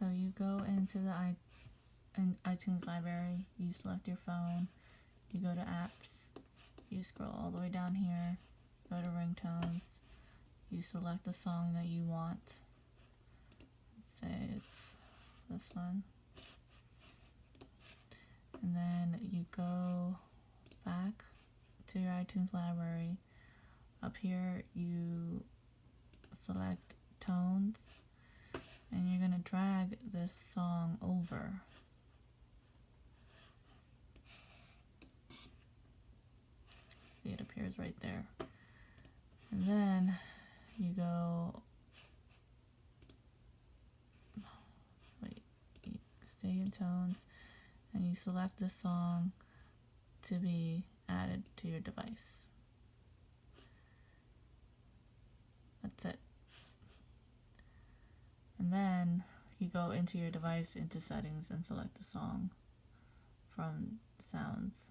So you go into the iTunes library, you select your phone, you go to apps, you scroll all the way down here, go to ringtones, you select the song that you want. Let's say it's this one. And then you go back to your iTunes library. Up here you select tones, and you're going to drag this song over. See, it appears right there. And then you go, you stay in tones, and you select this song to be added to your device. That's it. And then you go into your device, into settings, and select the song from sounds.